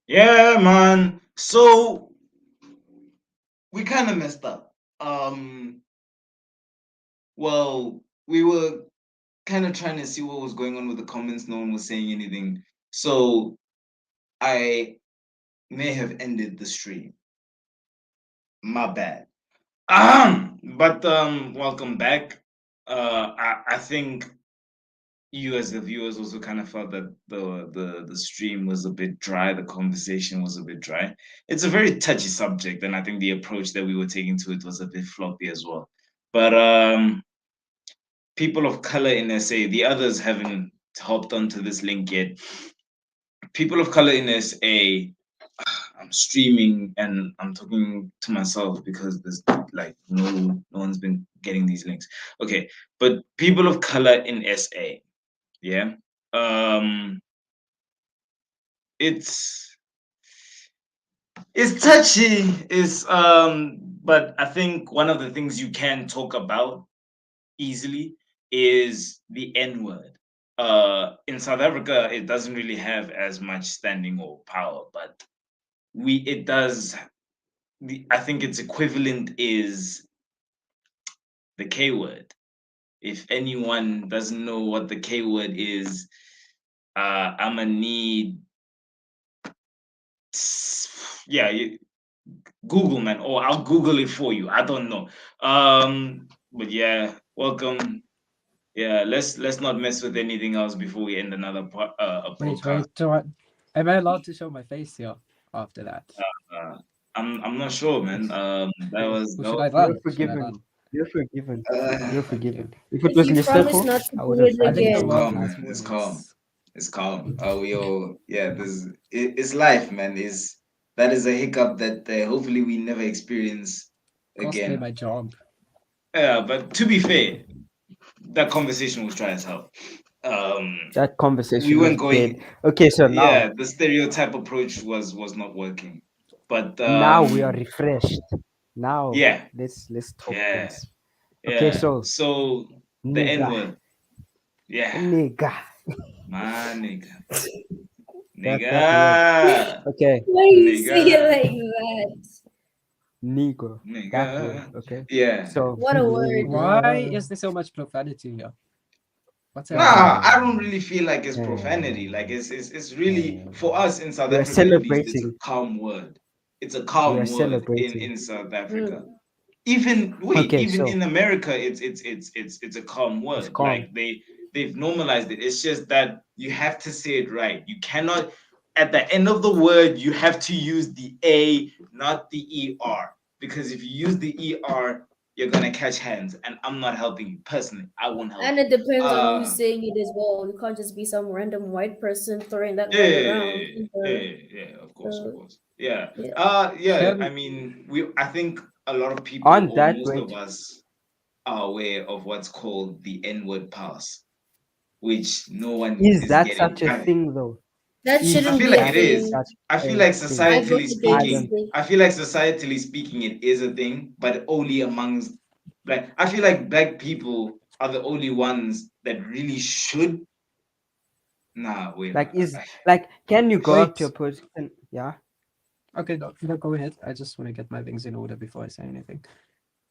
Yeah, man. So we kind of messed up. Well, we were kind of trying to see what was going on with the comments. No one was saying anything. So I may have ended the stream. My bad. But welcome back. I think you as the viewers also kind of felt that the stream was a bit dry, the conversation was a bit dry. It's a very touchy subject, and I think the approach that we were taking to it was a bit floppy as well. But people of color in SA, the others haven't hopped onto this link yet. People of color in SA, I'm streaming and I'm talking to myself because there's like no one's been getting these links. Okay, but people of color in SA, yeah. Um it's it's touchy, but I think one of the things you can talk about easily is the N word. In South Africa, it doesn't really have as much standing or power, but we it does. I think its equivalent is the K word. If anyone doesn't know what the K word is, I'm gonna need, yeah, Google, man, or I'll Google it for you. I don't know. But yeah, welcome. Yeah, let's not mess with anything else before we end another a podcast. Wait. Am I allowed to show my face here after that? Uh, I'm not sure, man. That was Or that should was. I You're run? Should I forgiven. run? You're forgiven. You're Uh, Okay. forgiven. If it If was you promise Lesotho, not to I do would have it I had think you the it's on again. my world calm, side. has man. It's calm. limits. It's calm. We all, yeah. It's life, man. Is that is a hiccup that hopefully we never experience Cost me again. my job. Yeah, but to be fair, that conversation was dry as hell. Um, That we conversation was weren't dead. going. Okay, so Yeah, the stereotype approach was not working. But now we are refreshed. Now yeah, let's talk yeah, things. Okay, yeah. so So the N nigga, word, yeah, nigga, my nigga, that word. nigga, Okay, Why you say nigga, it like that? nigga, that word. nigga. Okay, Yeah. so What a word. Why is there so much profanity here? What's happening? Nah, I uh, don't really feel like it's profanity. Like uh, it's really uh, for us in South we are Africa at least. It's a celebrating. calm word. It's a We are calm word celebrating. in South Africa. Mm. Okay, Even so in America, it's a calm it's word. calm. Like they've normalized it. It's just that you have to say it right. You cannot at the end of the word you have to use the A, not the ER. Because if you use the ER, you're gonna catch hands, and I'm not helping you personally. I won't help And you. it depends on who's Uh saying it as well. You can't just be some random white person throwing that word around yeah, either. of So course. Yeah. yeah. Yeah, I Can mean, I think a lot of people On or that, most of wait. us are aware of what's called the N-word pass, which no one Is is that getting. such a thing though? That Is I shouldn't feel be like a it that is. thing. such I feel a like thing? I vote societally I against don't. speaking, it. it is a thing, but only amongst black. I feel like black people are the only ones that really should. Nah, wait. Like, can you go up to a wait. person? Yeah. Okay, no, go ahead. I just want to get my things in order before I say anything.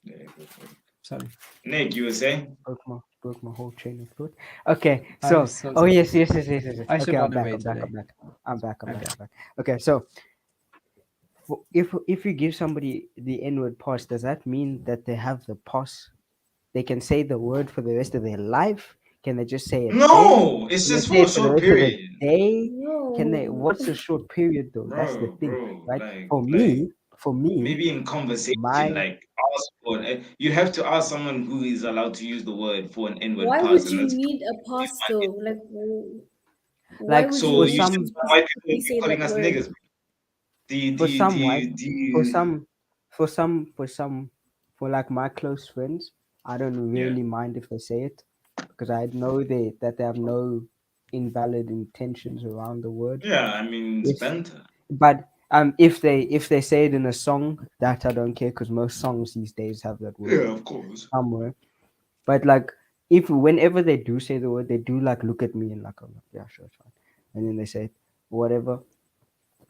Yeah, go for it. Sorry. Nick, you were saying? Broke my whole train of thought. Okay, I'm so so oh sorry. yes. I Okay, should I'm run back. away I'm back. today. I'm back. I'm back. I'm back. Okay. I'm back. Okay, so if you give somebody the N-word pass, does that mean that they have the pass? They can say the word for the rest of their life? Can they just say it then? No, it's Can they just say for a it for the short rest of the period. day? Can they? No. What's a short period though? That's the thing, Bro, right? like, For me, for me, maybe in conversation, my like ask for you have to ask someone who is allowed to use the word for an N-word Why pass, would and you that's need a pass though? Like, why like would you so for need you to should some some white people specifically keep say that calling us word? niggas. for some white Do for you some for some for like my close friends, I don't yeah. really mind if they say it because I know that they have no invalid intentions around the word. Yeah, I mean it's If banter. but if they say it in a song, that I don't care because most songs these days have that word Yeah, of course. somewhere. But like if whenever they do say the word, they do like look at me and like, oh, yeah, sure, it's fine, and then they say whatever.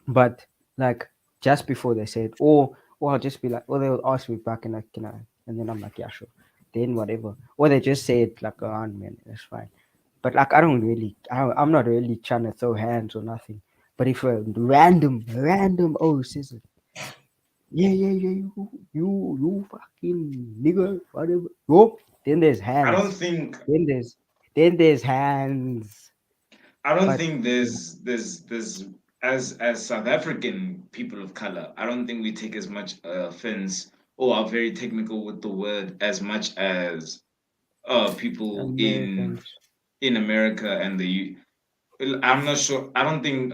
But like just before they say it, or I'll just be like, or they'll ask me back and like, can I? And then I'm like, yeah, sure. Then whatever. Or they just say it like around me, and that's fine. But like, I'm not really trying to throw hands or nothing. But if a random says it, yeah, yeah, yeah, you fucking nigga, whatever. Yo, then there's I don't hands. think Then there's then there's hands. I don't But think yeah, there's as South African people of color, I don't think we take as much offense or are very technical with the word as much as people Americans. in America and well, I'm not sure. I don't think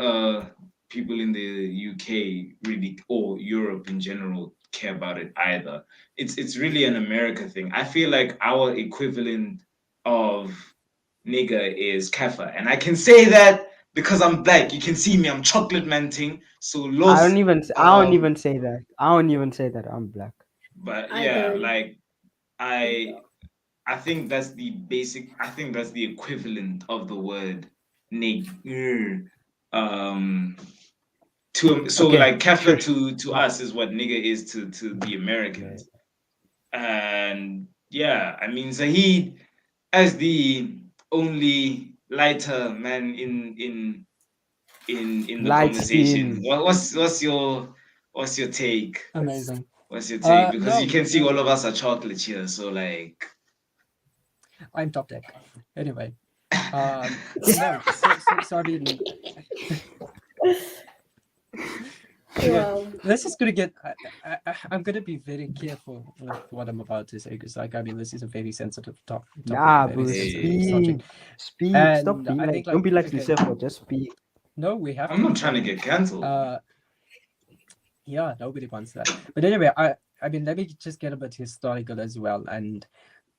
people in the UK really or Europe in general care about it either. It's really an America thing. I feel like our equivalent of nigger is kafa, and I can say that because I'm black. You can see me. I'm chocolate manting. So los. I don't even say that. I don't even say that I'm black. But I yeah, did. like I I think that's the basic. I think that's the equivalent of the word nigger. Um, so Okay, like kafir shush. to us is what nigger is to the Yeah. Americans. And yeah, I mean Zahid as the only lighter man in the Light conversation. skin. What's your take? Amazing. What's your take? Because you No, can see all of us are chocolate here, so like I'm top deck. Anyway, no, so I mean, yeah, Wow. this is gonna get. I'm gonna be very careful with what I'm about to say because, like, I mean, this is a very sensitive topic, a Nah, very bro. sensitive hey, subject, Speak. Stop and being I like. think, Don't like, be like okay, Lucifer. Just speak. no, we have I'm to not be trying to fair. get cancelled. Uh, yeah, nobody wants that. But anyway, I mean, let me just get a bit historical as well, and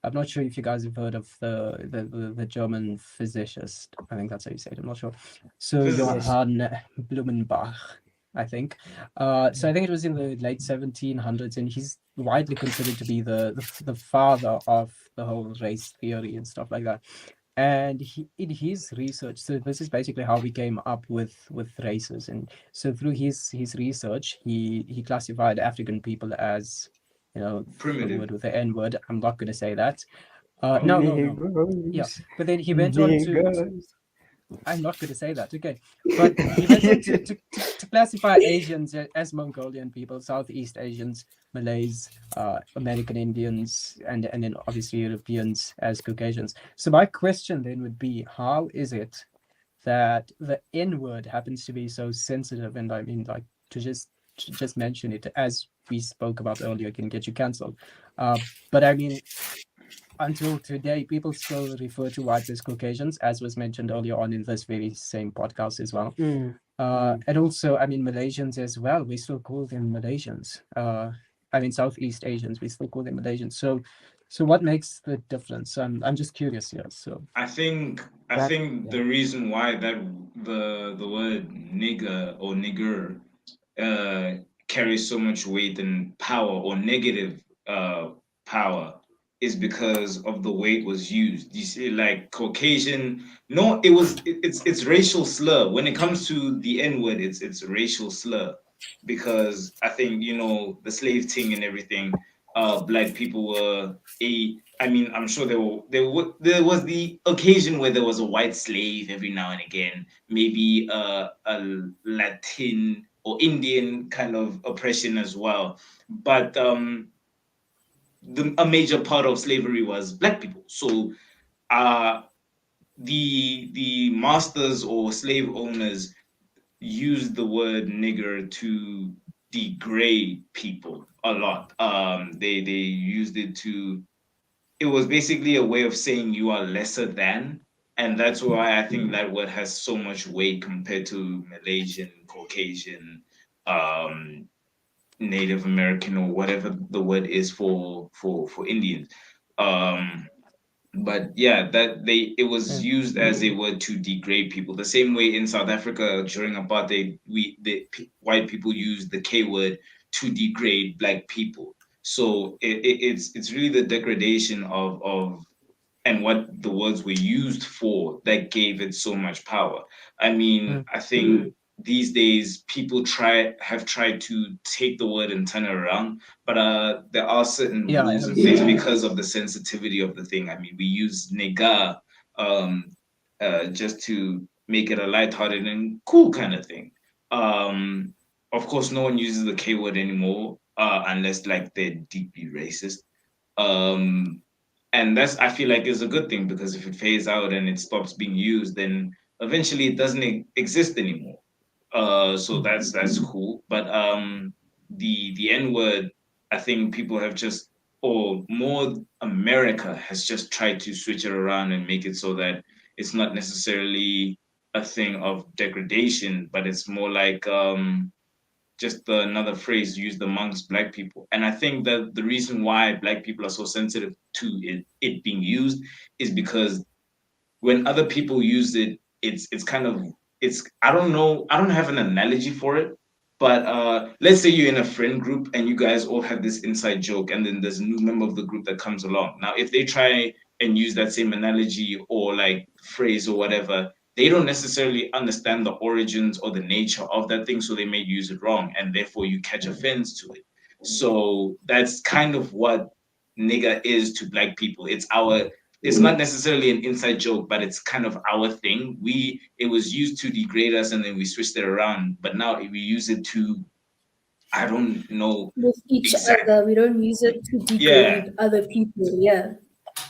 I'm not sure if you guys have heard of the German physicist. I think that's how you say it. I'm not sure. So Yes. Physicist. Johann Blumenbach, I think. So I think it was in the late 1700s, and he's widely considered to be the father of the whole race theory and stuff like that. And he, in his research, so this is basically how we came up with races. And so through his research, he classified African people as, the Primitive. word with the N word. I'm not going to say that. Oh, No. Yeah, Negroes. but then he went on to. Niggas. I'm not going to say that. Okay, but he went on to classify Asians as Mongolian people, Southeast Asians, Malays, American Indians, and then obviously Europeans as Caucasians. So my question then would be, how is it that the N word happens to be so sensitive? And I mean, like, to just mention it, as we spoke about earlier, can get you cancelled. But I mean, until today, people still refer to whites as Caucasians, as was mentioned earlier on in this very same podcast as well. Mm, mm. And also, I mean, Malaysians as well. We still call them Malaysians. I mean, Southeast Asians. We still call them Malaysians. So what makes the difference? I'm just curious here. So I That. think Yeah. the reason why that the word nigger or nigger uh, carries so much weight and power or negative power is because of the way it was used. You see, like Caucasian. No, it's racial slur. When it comes to the N word, it's a racial slur because I think the slave thing and everything. Black people were a. I mean, I'm sure there was the occasion where there was a white slave every now and again, maybe a Latin or Indian kind of oppression as well. But a major part of slavery was black people. So uh, the masters or slave owners used the word nigger to degrade people a lot. They used it to. It was basically a way of saying you are lesser than. And that's why I think that word has so much weight compared to Malaysian, Caucasian, um, Native American, or whatever the word is for Indians. Um, but yeah, that it was yeah. used as a word to degrade people. The same way in South Africa during apartheid, white people used the K word to degrade black people. So it's really the degradation of and what the words were used for that gave it so much power. I mean, Mm. I think these days people have tried to take the word and turn it around, but there are certain Yeah, I rules know and what you things mean. because of the sensitivity of the thing. I mean, we use nega um, just to make it a lighthearted and cool kind of thing. Um, of course, no one uses the K word anymore unless like they're deeply racist. Um, and that's, I feel like, is a good thing, because if it fades out and it stops being used, then eventually it doesn't exist anymore. So that's cool. But the N word, I think people have just, or more, America has just tried to switch it around and make it so that it's not necessarily a thing of degradation, but it's more like just another phrase used amongst Black people. And I think that the reason why Black people are so sensitive to it being used is because when other people use it, it's kind of, it's, I don't know, I don't have an analogy for it, but let's say you're in a friend group and you guys all have this inside joke, and then there's a new member of the group that comes along. Now, if they try and use that same analogy or like phrase or whatever, they don't necessarily understand the origins or the nature of that thing, so they may use it wrong, and therefore you catch offense to it. So that's kind of what nigga is to Black people. It's not necessarily an inside joke, but it's kind of our thing. It was used to degrade us, and then we switched it around. But now we use it to, I don't know With each exactly. other. We don't use it to Yeah, degrade other people. Yeah.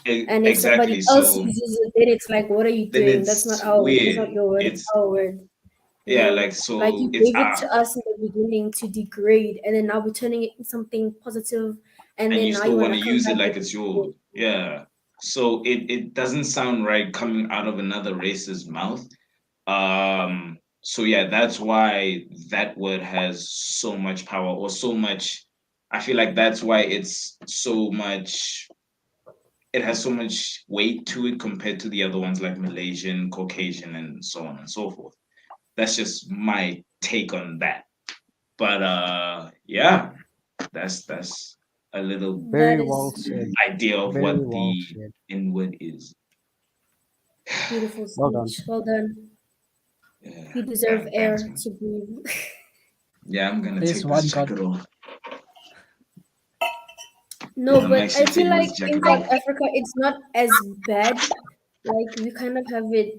And if somebody exactly. else So uses it, then it's like, what are you then doing? That's it's not our, that's not weird. your word, it's It's, our word. yeah, Yeah. like, Like so you it's gave it to us in the beginning to degrade, and then now we're turning it into something positive, and and then you now you still want wanna to come use it back like with it's yours. Yeah. So it doesn't sound right coming out of another race's mouth. So yeah, that's why that word has so much power, or so much, I feel like that's why it has so much weight to it compared to the other ones like Malaysian, Caucasian, and so on and so forth. That's just my take on that. But yeah, that's a little that Very well is said. idea of Very what well the said. N word is. beautiful Well done. speech. Well done. Yeah, You deserve thanks, air man. to breathe. Yeah, I'm gonna There's take this one God. jacket off. No, I'm but I actually feel taking like this in jacket South off. Africa it's not as bad. Like we kind of have it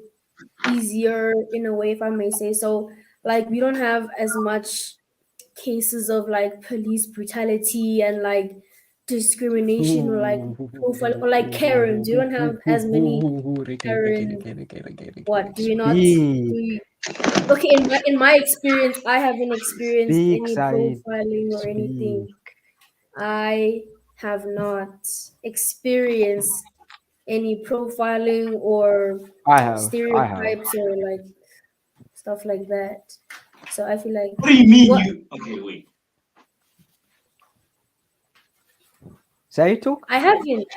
easier in a way, if I may say so. Like we don't have as much cases of like police brutality and like discrimination or like profile or like Karens. You don't have as many Ricky, Ricky, Karens. Ricky, Ricky, Ricky, Ricky, What do Ricky. you not? Do Speak. you? Okay, in my experience, I haven't experienced Speak, any Said. profiling or Speak. anything. I have not experienced any profiling or I have. I have. stereotypes or like stuff like that. So I feel like What do you mean what you? Okay, wait. Say it talk? I haven't.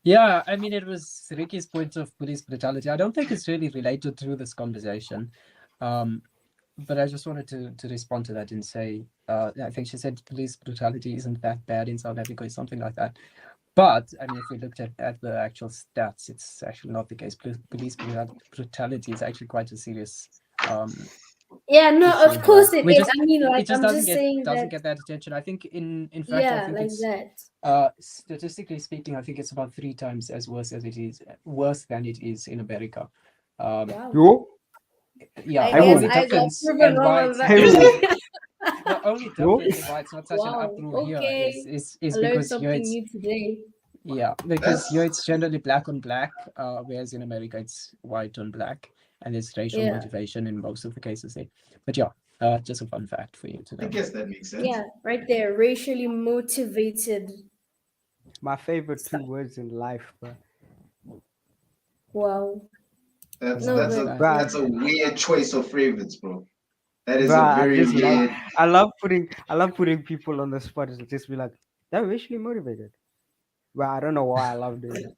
Yeah, I mean, it was Ricky's point of police brutality. I don't think it's really related to this conversation. But I just wanted to respond to that and say, I think she said police brutality isn't that bad in South Africa or something like that. But I mean, if we looked at the actual stats, it's actually not the case. Police brutality is actually quite a serious Yeah, no, issue of here. course it We is. just I mean, like it just I'm just saying doesn't that. get that attention. I think in fact I Yeah, think like it's that. statistically speaking, I think it's about 3 times worse than it is in America. Wow. Yo. Yeah, I the guess only Hey. I got difference proven and wrong why on it's that. Hey. the only Yo. difference and why it's not such an Wow. uproar here Okay. is I learned because here something it's new today. because here That's it's generally black on black, whereas in America it's white on black, and there's racial Yeah. motivation in most of the cases there. But yeah, just a fun fact for you to I know. guess that makes sense. Yeah, right there. Racially motivated My favorite 2 stuff. words in life, bro. Wow. That's No, Wow, that's but a that Bruh, that's a weird choice of favorites, bro. That is a bruh, I very just love weird. I love putting people on the spot and just be like, they're racially motivated. Well, I don't know why I love doing it.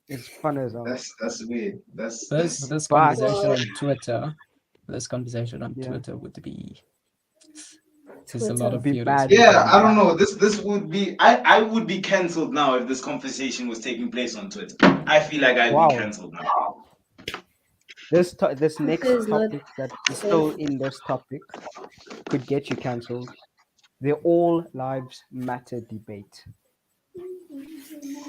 It's fun as hell. That's weird. That's this But conversation wow. on Twitter, this conversation on yeah, Twitter would be there's a lot Twitter. of be furious bad. people yeah. on I there. don't know. This would be. I would be cancelled now if this conversation was taking place on Twitter. I feel like I'd be Wow. cancelled now. this This next is not topic that is still safe. in this topic could get you cancelled. The all lives matter debate.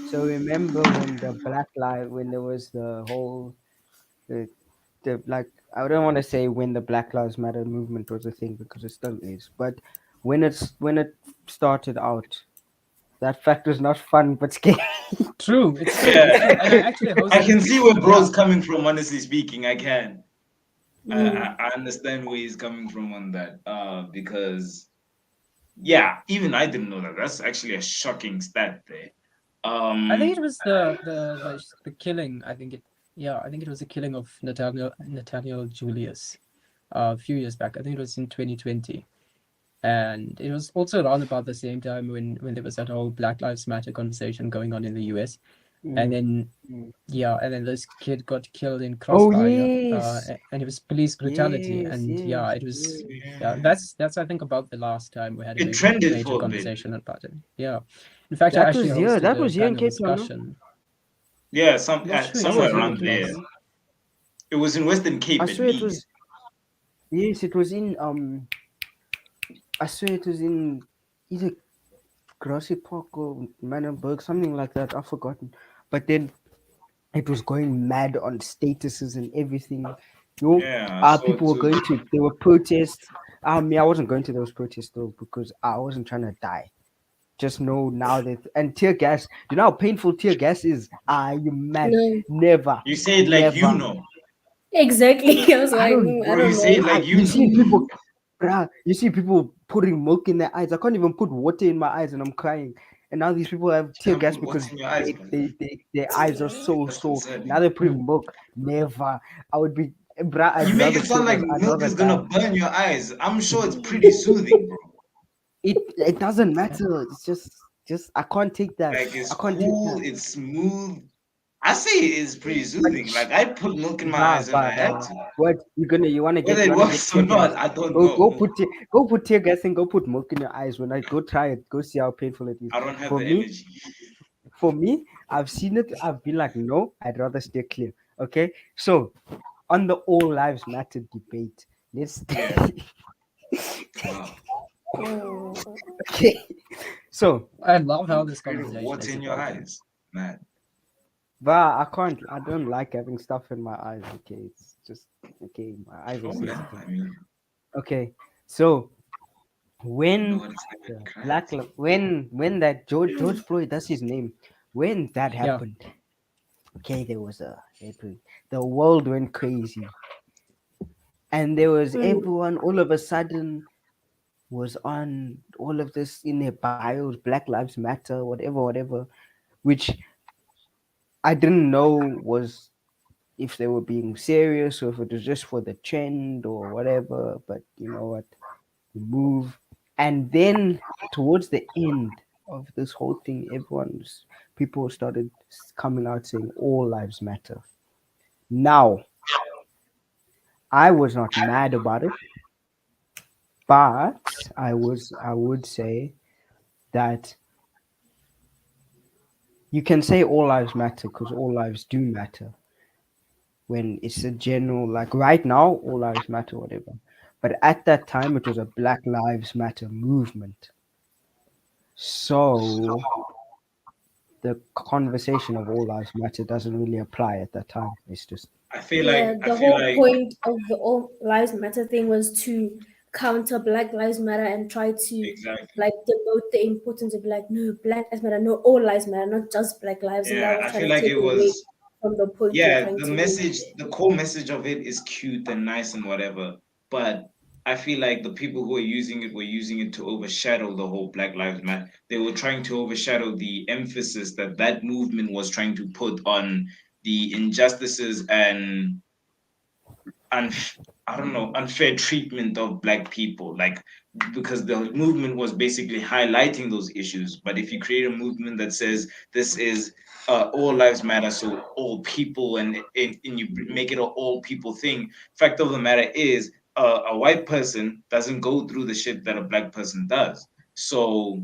So remember when the when there was the whole the, like I don't want to say when the Black Lives Matter movement was a thing because it still is, but when it started out, that fact was not fun but scary. True, it's true, it's true. Yeah, And I actually I hosted. can see where Yeah, bro's coming from. Honestly speaking, I can. Mm. I understand where he's coming from on that. Because yeah, even I didn't know that. That's actually a shocking stat there. I think it Um, was the killing. I think it. Yeah, I think it was the killing of Nathaniel Julius a few years back. I think it was in 2020, and it was also around about the same time when there was that whole Black Lives Matter conversation going on in the US, and Mm, then mm. yeah, and then this kid got killed in Oh Crossfire, yes, and it was police brutality, yes, and yeah, yes, it was. yes. Yeah, yeah, that's I think about the last time we had a it trended major for a bit. conversation about it. Yeah, in fact, I That actually was here. hosted That a was here in panel Cape Town. No? discussion. Yeah, I'm not sure That somewhere was here exactly in where around it Cape there. Town. was. No? It was in Western I Cape at swear it least. was. Yes, it was in. I swear it was in either Grassy Park or Manenberg, something like that. I've forgotten. But then it was going mad on statuses and everything. You know, Yeah, I saw it people were too. going to. There were protests. I wasn't going to those protests though because I wasn't trying to die. Just know now that and tear gas. You know how painful tear gas is. Ah, you mad? No, Never, You say it like you never. know, exactly. I was I like, don't. I bro. You don't say it know. like you You know. see people, bruh, you see people putting milk in their eyes. I can't even put water in my eyes and I'm crying. And now these people have You tear can't gas put what's because in your eyes, bro. their eyes are so That's sore. Now concerning. they're Hmm. putting milk. Never. I would be, bruh, You I'd make rather it tear sound like gas. I'd milk rather is gonna die. burn your eyes. I'm sure it's pretty soothing, bro. It doesn't matter. It's just I can't take that. Like it's I can't take cool, that. it's smooth. I say it is pretty But soothing. Like I put milk in my Bah, eyes when I bah, had bah. to. What Whether you it wanna get works or tear not, gas? I don't know. Go put tear gas and go put milk in your eyes. When I go try it, go see how painful it is. I don't have For the me, energy. I've seen it. I've been like, no, I'd rather stay clear. Okay, so on the all lives matter debate, let's Yeah. Wow. Mm. okay. So, I love how this Create conversation water is in your evolving. eyes, man. but I can't. I don't like having stuff in my eyes. Okay, it's just okay. My eyes are Oh yeah. sensitive. I mean, Okay, so you know when what it's like when you the cry. when that George Floyd, that's his name, when that Yeah, happened, okay, the world went crazy, and there was Mm. everyone all of a sudden was on all of this in their bios, Black Lives Matter, whatever, whatever, which I didn't know was if they were being serious or if it was just for the trend or whatever. But you know what? Move. And then towards the end of this whole thing, people started coming out saying all lives matter. Now, I was not mad about it, but I would say that you can say all lives matter because all lives do matter when it's a general, like right now, all lives matter, whatever. But at that time, it was a Black Lives Matter movement. So the conversation of all lives matter doesn't really apply at that time. It's just Yeah, I the feel whole like point of the All Lives Matter thing was to counter Black Lives Matter and try to exactly. like demote the importance of like, no, Black Lives Matter, no, all lives matter, not just Black lives. And that Yeah, was I trying feel to like take it away was from the point they're yeah, trying the to make. message, the core message of it is cute and nice and whatever, but I feel like the people who were using it to overshadow the whole Black Lives Matter. They were trying to overshadow the emphasis that that movement was trying to put on the injustices and I don't know, unfair treatment of black people. Like because the movement was basically highlighting those issues. But if you create a movement that says this is all lives matter, so all people, and you make it an all people thing, fact of the matter is a white person doesn't go through the shit that a black person does. So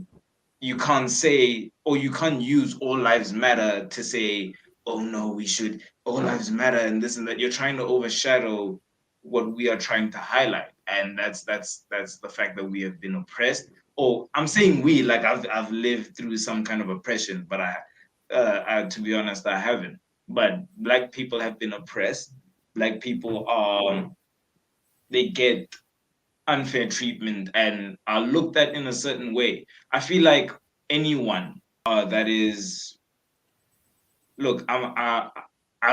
you can't say or you can't use all lives matter to say oh no, we should, all lives matter and this and that. You're trying to overshadow what we are trying to highlight, and that's the fact that we have been oppressed. Or I'm saying we, like I've lived through some kind of oppression, but to be honest, I haven't. But black people have been oppressed. Black people they get unfair treatment and are looked at in a certain way. I feel like anyone that is, look, I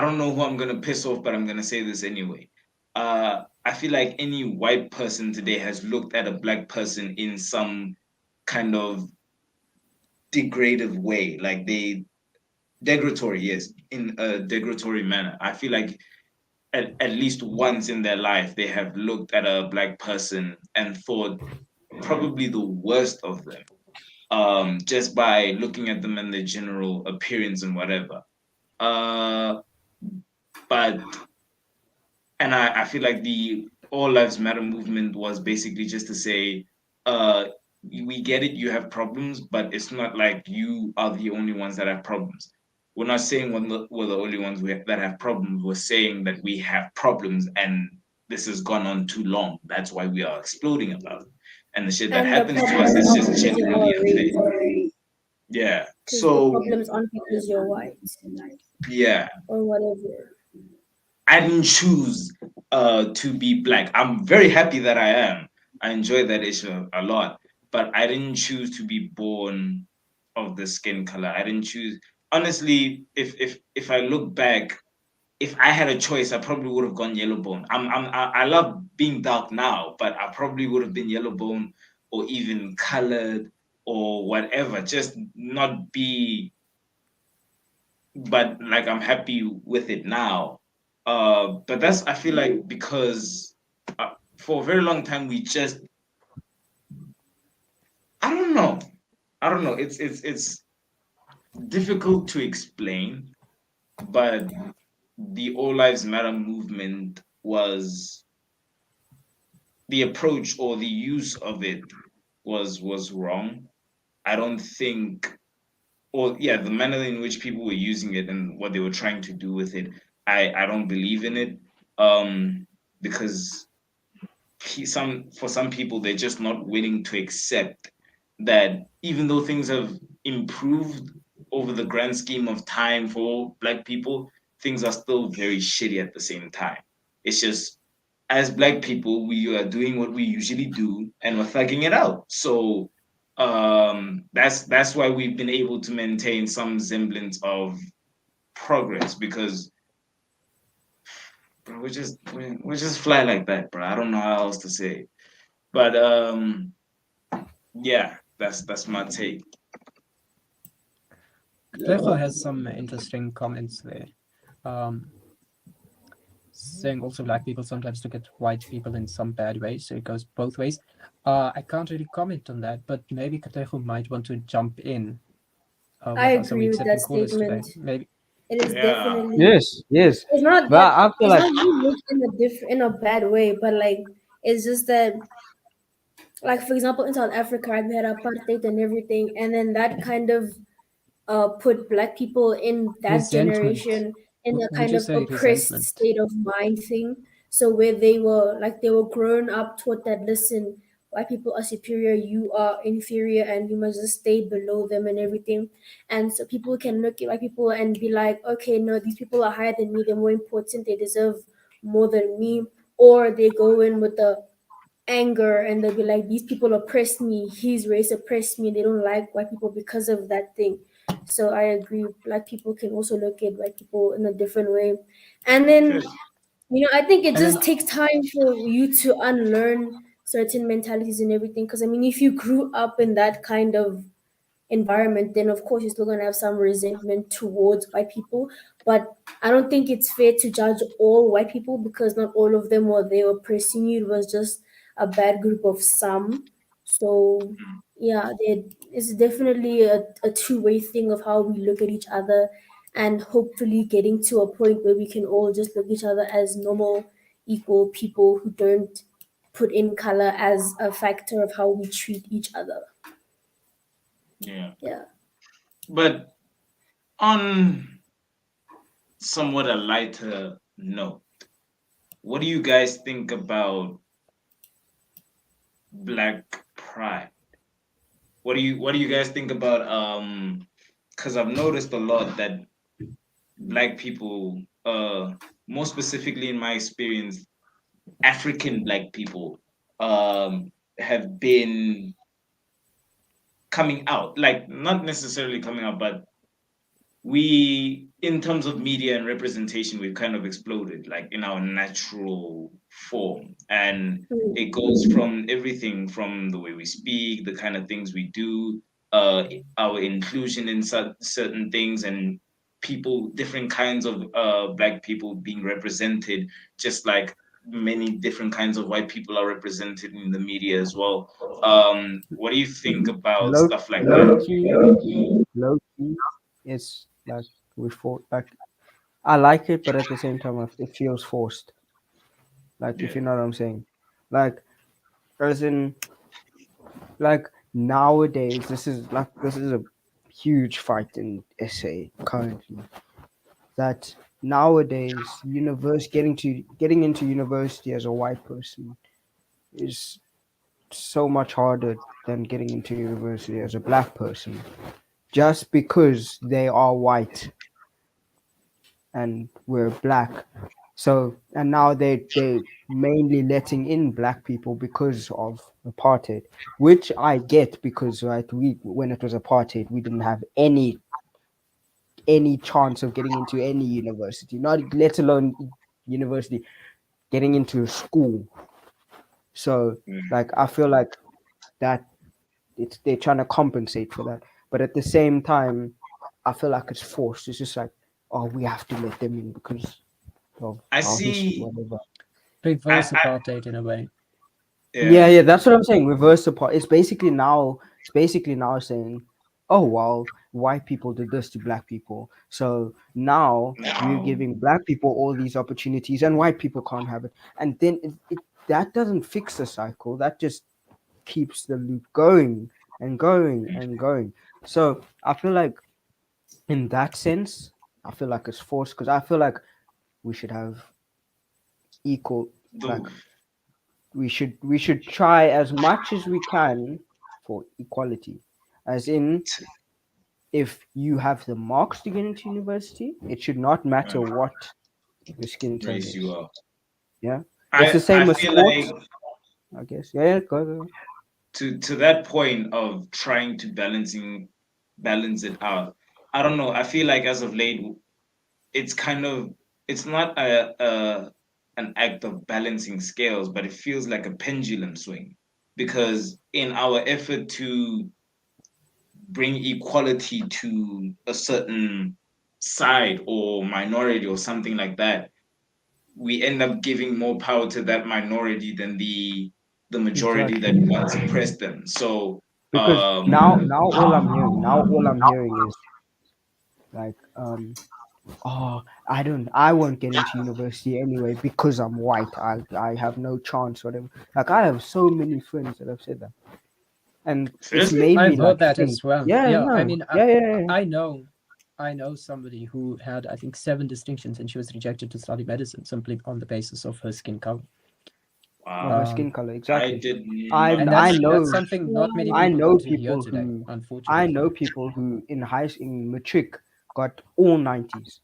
don't know who I'm gonna piss off, but I'm gonna say this anyway. I feel like any white person today has looked at a black person in some kind of degradative way, like they degradatory, yes, in a degradatory manner. I feel like at least once in their life they have looked at a black person and thought probably the worst of them, just by looking at them and their general appearance and whatever. Uh, but I feel like the All Lives Matter movement was basically just to say, uh, we get it, you have problems, but it's not like you are the only ones that have problems. We're not saying we're the only ones that have problems. We're saying that we have problems and this has gone on too long. That's why we are exploding about it. And the shit that And the happens to us problems is aren't just because of generally our race, unfair. Yeah. because the So, problems aren't because you're white yeah. or whatever. I didn't choose to be black. I'm very happy that I am. I enjoy that issue a lot, but I didn't choose to be born of the skin color. I didn't choose. Honestly, if I look back, if I had a choice, I probably would have gone yellow bone. I love being dark now, but I probably would have been yellow bone or even colored or whatever. Just not be, but like I'm happy with it now. But that's, I feel like, because for a very long time we just, I don't know, I don't know. It's difficult to explain, but the All Lives Matter movement was, the approach or the use of it was wrong. I don't think, or yeah, the manner in which people were using it and what they were trying to do with it, I don't believe in it. Because for some people they're just not willing to accept that even though things have improved over the grand scheme of time for black people, things are still very shitty at the same time. It's just, as black people we are doing what we usually do and we're thugging it out. So that's why we've been able to maintain some semblance of progress, because bro, we just fly like that, bro. I don't know how else to say. But yeah, that's my take. Clefo has some interesting comments there. Um, Saying also black people sometimes look at white people in some bad ways, so it goes both ways. I can't really comment on that, but maybe Katejo might want to jump in I with us. Are we agree with that accepting callers today? statement. Maybe. It is Yeah. definitely, Yes, yes. it's not But that, I feel it's like not you look in a in a bad way, but like it's just that, like for example in South Africa, right, we had apartheid and everything, and then that kind of put black people in that Resentment. generation in a Would kind you of say oppressed resentment? state of mind thing. So where they were grown up taught that, listen, white people are superior, you are inferior, and you must just stay below them and everything. And so people can look at white people and be like, okay, no, these people are higher than me, they're more important, they deserve more than me. Or they go in with the anger and they'll be like, these people oppressed me, his race oppressed me, and they don't like white people because of that thing. So I agree, black people can also look at white people in a different way. And then, I think it And then just takes time for you to unlearn certain mentalities and everything, because I mean, if you grew up in that kind of environment, then of course you're still gonna have some resentment towards white people. But I don't think it's fair to judge all white people, because not all of them were there oppressing you. It was just a bad group of some. So yeah, it's definitely a two-way thing of how we look at each other, and hopefully getting to a point where we can all just look at each other as normal, equal people who don't put in color as a factor of how we treat each other. Yeah. Yeah. But on somewhat a lighter note, what do you guys think about Black Pride? What do you guys think about because I've noticed a lot that black people, more specifically in my experience, African black people, have been coming out, like not necessarily coming out, but we, in terms of media and representation, we've kind of exploded like in our natural form. And Mm. it goes from everything from the way we speak, the kind of things we do, our inclusion in certain things, and people, different kinds of black people being represented, just like many different kinds of white people are represented in the media as well. What do you think about Low, stuff like low that? key, low key. It's like we fought. Like I like it, but at the same time, it feels forced. Like if Yeah. you know what I'm saying. Like as in, like nowadays, this is a huge fight in SA currently. That nowadays, getting into university as a white person is so much harder than getting into university as a black person, just because they are white and we're black. So and now they mainly letting in black people because of apartheid, which I get because right we when it was apartheid we didn't have any chance of getting into any university, not let alone university, getting into school. So Mm. like I feel like that it's they're trying to compensate for that, but at the same time I feel like it's forced. It's just like, oh, we have to let them in because of I our history, see. whatever. Reverse I apartheid in a way. Yeah, yeah. yeah, that's what I'm saying. Reverse the part. It's basically now saying, oh well, white people did this to black people, so now we're No. giving black people all these opportunities, and white people can't have it. And then it that doesn't fix the cycle. That just keeps the loop going and going and going. So I feel like in that sense, I feel like it's forced because I feel like we should have equal, like The we should try as much as we can for equality, as in if you have the marks to get into university it should not matter what your skin tone race you is. up. Yeah, it's the I same with feel like sports, I guess. Yeah, yeah, go. to that point of trying to balance it out. I don't know. I feel like as of late, it's kind of, it's not a an act of balancing scales, but it feels like a pendulum swing, because in our effort to bring equality to a certain side or minority or something like that, we end up giving more power to that minority than the majority that Exactly, wants to suppress them. So because now all I'm hearing is like I won't get into university anyway because I'm white. I have no chance, whatever. Like I have so many friends that have said that, and it's seriously, made me I've heard like that think. as well. Yeah, Yeah, I no, mean, yeah, yeah, yeah. I know, I know somebody who had, I think, 7 distinctions, and she was rejected to study medicine simply on the basis of her skin color. Of her wow, skin color, I exactly. did I not And know I that. that's know something not many Wow. I people know got to hear people today, who I unfortunately. know people who in matric got all 90s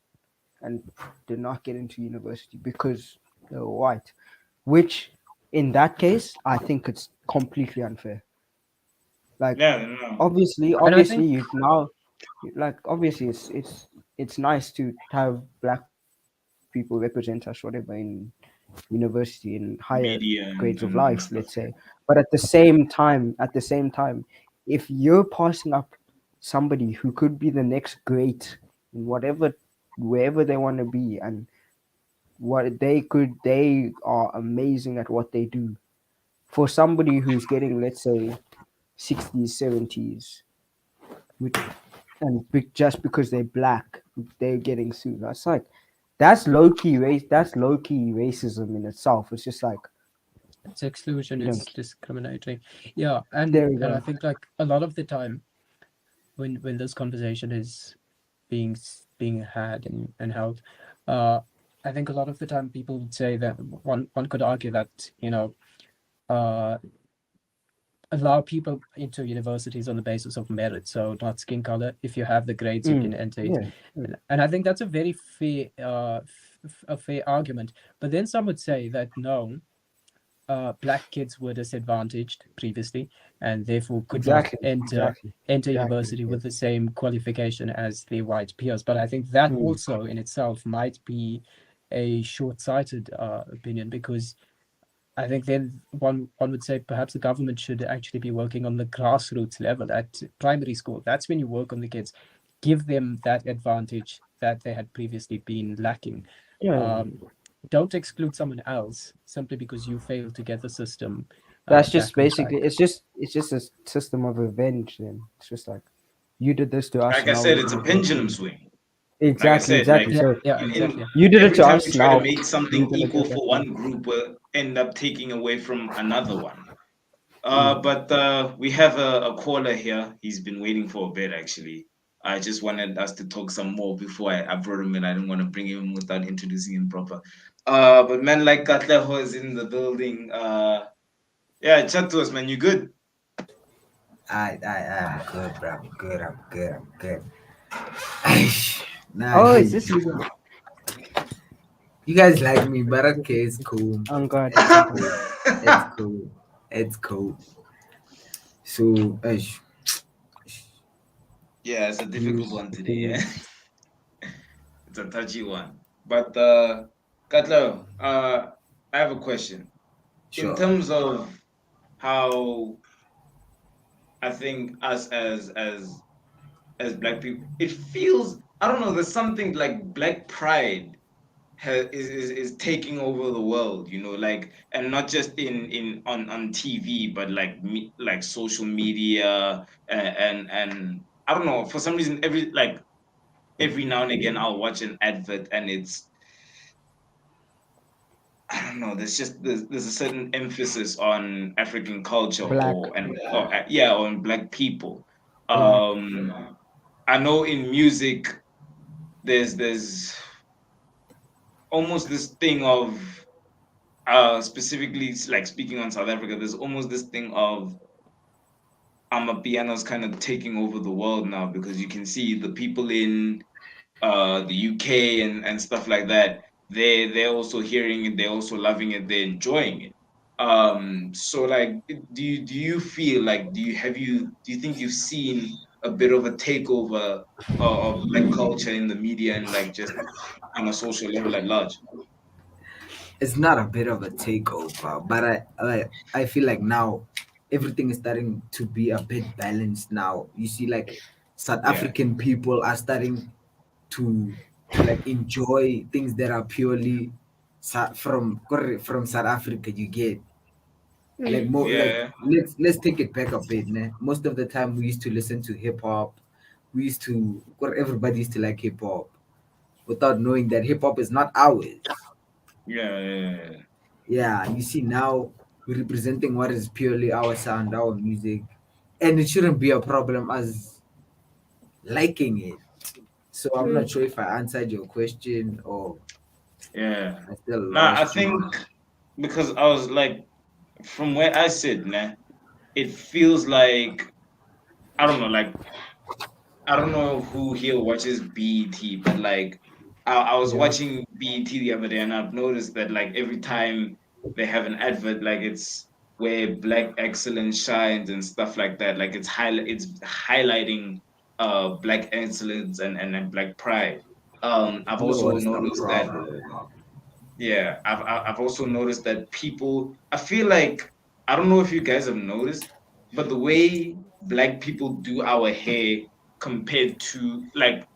and did not get into university because they were white. Which in that case I think it's completely unfair. Like Yeah, no. And I obviously think you now like obviously it's nice to have black people represent us whatever in university in higher grades of Media life, let's and say. stuff. But at the same time, if you're passing up somebody who could be the next great in whatever wherever they want to be, and they are amazing at what they do, for somebody who's getting, let's say, 60s, 70s, and just because they're black, they're getting sued. That's like that's low key racism in itself. It's just like it's exclusion, you it's don't. discriminatory. Yeah, There we and I go. think like a lot of the time when this conversation is being being had and held. I think a lot of the time people would say that one could argue that, uh, allow people into universities on the basis of merit, so not skin color. If you have the grades, you can enter it. Yeah. And I think that's a very fair, a fair argument. But then some would say that no, black kids were disadvantaged previously and therefore could not Exactly. enter Exactly. university Yeah. with the same qualification as their white peers. But I think that Mm. also in itself might be a short-sighted opinion, because I think then one would say perhaps the government should actually be working on the grassroots level at primary school. That's when you work on the kids, give them that advantage that they had previously been lacking. Yeah. Um, don't exclude someone else simply because you failed to get the system That's just back on basically. track. It's just a system of revenge. Then it's just like you did this to us. Like I Now said, we're it's a gonna do it to pendulum you. swing. Like I Exactly. said, like Exactly. Yeah, So yeah, in exactly. you did it every to time you us. try to Now make you're something gonna do equal that for to us. one group will end up taking away from another one. Mm. But we have a caller here. He's been waiting for a bit actually. I just wanted us to talk some more before I brought him in. I didn't want to bring him in without introducing him proper. But man like Katleho is in the building. Yeah, chat to us, man. You good? I'm good, bro. I'm good. I'm good. I'm good. Aish. Nah, Oh, is hey, this you? you guys like me, but okay, it's cool. Oh God. It's Oh God. cool. It's cool. It's cool. So, aish, Yeah, it's a difficult views, one today. Yeah, Opinions. it's a touchy one. But Katleho, I have a question. In sure. terms of how I think us as black people, it feels, I don't know. There's something like black pride is taking over the world, like, and not just in on TV, but like like social media, and I don't know, for some reason every now and again I'll watch an advert and it's, I don't know, there's a certain emphasis on African culture Black. yeah, on black people. Yeah. I know in music there's almost this thing of, specifically like speaking on South Africa, there's almost this thing of Amapiano's kind of taking over the world now, because you can see the people in the UK and stuff like that. They're also hearing it, they're also loving it, they're enjoying it. So like, do you feel like, do you think you've seen a bit of a takeover of black culture in the media and like just on a social level at large? It's not a bit of a takeover, but I feel like now everything is starting to be a bit balanced now. You see, like South Yeah, African people are starting to like enjoy things that are purely from South Africa. You get like Mm. more like yeah, let's take it back a bit. Né? Most of the time we used to listen to hip hop. We used to everybody used to like hip hop without knowing that hip hop is not ours. yeah, yeah, yeah. Yeah, you see now we're representing what is purely our sound, our music, and it shouldn't be a problem as liking it. So I'm not Mm. sure if I answered your question or Yeah. I still Nah, I lost think you. because I was like, from where I sit, nah, it feels like, I don't know, like, I don't know who here watches BET, but like, I was Yeah. watching BET the other day, and I've noticed that like every time they have an advert, like it's where black excellence shines and stuff like that. Like it's highlighting black excellence and black pride. I've You know also what's the noticed that, problem? yeah, I've also noticed that people, I feel like, I don't know if you guys have noticed, but the way black people do our hair compared to like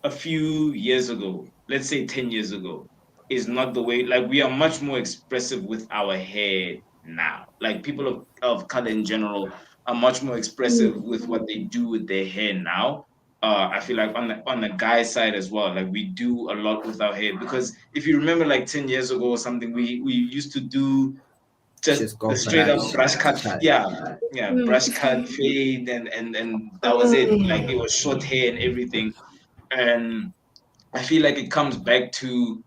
a few years ago, let's say 10 years ago, is not the way, like we are much more expressive with our hair now. Like people of color in general are much more expressive Mm. with what they do with their hair now. I feel like on the guy side as well, like we do a lot with our hair, because if you remember like 10 years ago or something, we used to do just Just the go straight up brush, brush cut, cut. yeah, yeah, Mm. brush cut fade, and that was it. Like it was short hair and everything. And I feel like it comes back to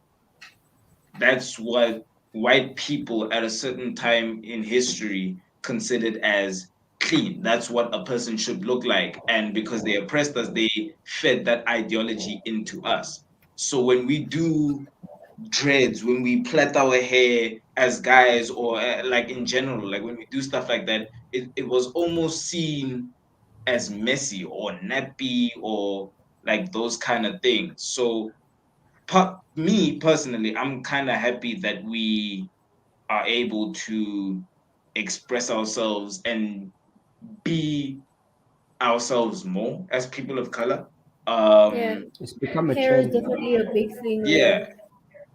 that's what white people at a certain time in history considered as clean. That's what a person should look like. And because they oppressed us, they fed that ideology into us. So when we do dreads, when we plait our hair as guys, or like in general, like when we do stuff like that, it was almost seen as messy or nappy or like those kind of things. So me personally, I'm kind of happy that we are able to express ourselves and be ourselves more as people of color. Yeah, It's become a hair is trend now. definitely a big thing. Yeah,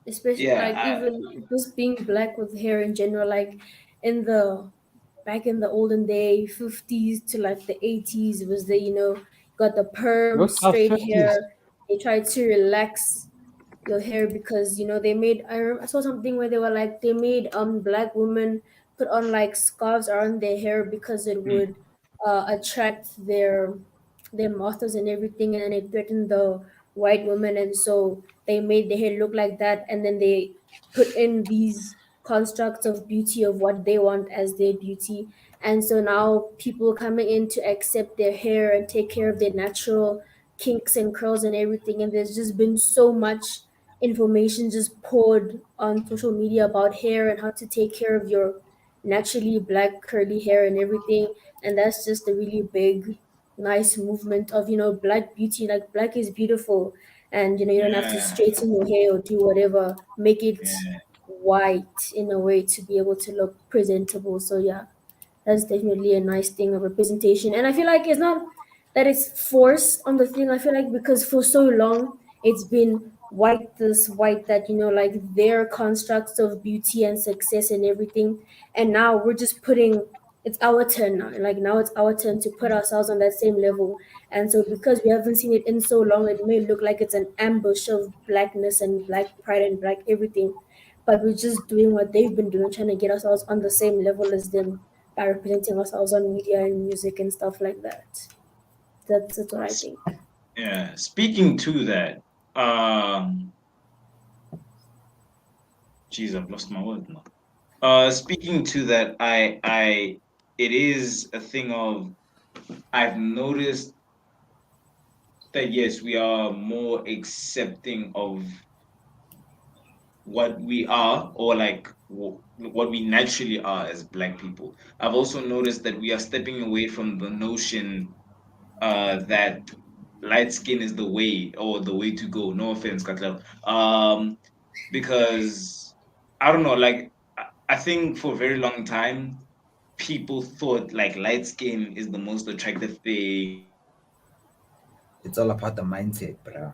Especially yeah, like even just being black with hair in general, like in the back in the olden day 50s to like the 80s was the, got the perm What about straight 50s? hair. They tried to relax your hair because they made I saw something where they were like they made black women put on like scarves around their hair because it mm, would attract their masters and everything, and then it threatened the white women, and so they made their hair look like that, and then they put in these constructs of beauty of what they want as their beauty. And so now people coming in to accept their hair and take care of their natural kinks and curls and everything, and there's just been so much information just poured on social media about hair and how to take care of your naturally black curly hair and everything. And that's just a really big nice movement of black beauty. Like black is beautiful, and you don't have to yeah, straighten your hair or do whatever, make it yeah, white in a way to be able to look presentable. So yeah, that's definitely a nice thing of representation. And I feel like it's not that it's forced on the thing. I feel like because for so long it's been white this, white that, like their constructs of beauty and success and everything. And now we're just putting it's our turn now. Like now it's our turn to put ourselves on that same level. And so because we haven't seen it in so long, it may look like it's an ambush of blackness and black pride and black everything. But we're just doing what they've been doing, trying to get ourselves on the same level as them by representing ourselves on media and music and stuff like that. That's what I think. yeah. Speaking to that, um, geez, I've lost my word now. Speaking to that, it is a thing of I've noticed that yes, we are more accepting of what we are, or like what we naturally are as Black people. I've also noticed that we are stepping away from the notion that light skin is the way, or the way to go. No offense, Katla. Because I don't know, like I think for a very long time people thought like light skin is the most attractive thing, It's all about the mindset, bro.